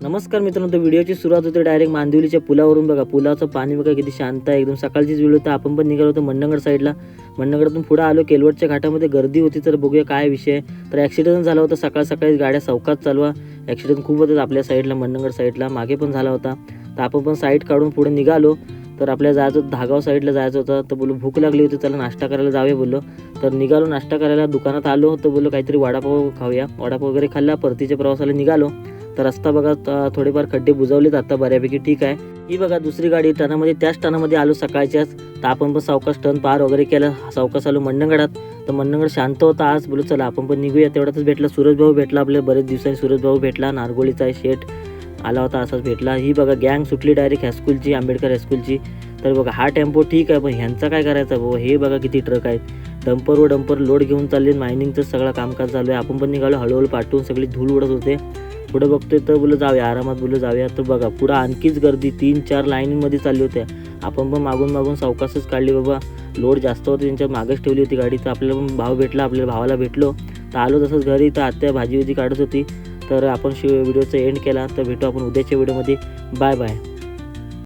नमस्कार मित्रांनो, तर व्हिडिओची सुरुवात होते डायरेक्ट मांदिवलीच्या पुलावरून. बघा पुलाचं पाणी बघा किती शांत आहे एकदम. सकाळचीच वेळ होता, आपण पण निघालो होतो मंडणगड साईडला. मंडणगडातून पुढे आलो, केलवटच्या घाटामध्ये गर्दी होती. तर बघूया काय विषय. तर ॲक्सिडेंट झाला होता सकाळ सकाळी, गाड्या सावकाश चालवा. ॲक्सिडेंट खूप होतात आपल्या साईडला, मंडणगड साईडला मागे पण झाला होता. तर आपण पण साईड काढून पुढे निघालो. तर आपल्याला जायचं होतं धागाव साईडला जायचं होतं. तर बोललो भूक लागली होती, चला नाश्ता करायला जाऊया बोललो. तर निघालो नाश्ता करायला, दुकानात आलो होतो. बोललो काहीतरी वडापाव खाऊया. वडापाव वगैरे खाल्ला, परतीच्या प्रवासाला निघालो. तर रस्ता बघा थोडेफार खड्डे बुजवलेत आता बऱ्यापैकी, ठीक आहे. ही बघा दुसरी गाडी टनामध्ये, त्याच टनामध्ये आलो सकाळच्याच. तर आपण पण सावकाश टन पार वगैरे केला, सावकाश आलो मंडणगडात. तर मंडणगड शांत होता आज. बोलू चला आपण पण निघूया. तेवढ्यातच भेटला सूरज भाऊ, भेटला आपल्याला बरेच दिवसांनी. सूरज भाऊ भेटला, नारगोळीचा आहे शेठ आला होता, असाच भेटला. ही बघा गँग सुटली डायरेक्ट हायस्कूलची, आंबेडकर हायस्कूलची. तर बघा हा टेम्पो ठीक आहे, पण ह्यांचा काय करायचा भाऊ. हे बघा किती ट्रक आहेत, डंपर व डंपर लोड घेऊन चालले. मायनिंगचं सगळं कामकाज चालू आहे. आपण पण निघालो हळूहळू पाठवून, सगळी धूळ उडत होते. पुढे बघतोय तर बोलू जाऊया आरामात, बोलू जाऊया. तर बघा पुढं आणखीच गर्दी, 3-4 लाईनमध्ये चालली होत्या. आपण पण मागून सावकाशच काढली बाबा. लोड जास्त होतं, त्यांच्या मागच ठेवली होती गाडी. तर आपल्याला पण भाव भेटला, आपल्या भावाला भेटलो. तर आलो तसंच घरी. तर आत्या भाजी काढत होती. तर आपण व्हिडिओचा एंड केला. तर भेटू आपण उद्याच्या व्हिडिओमध्ये. Bye bye.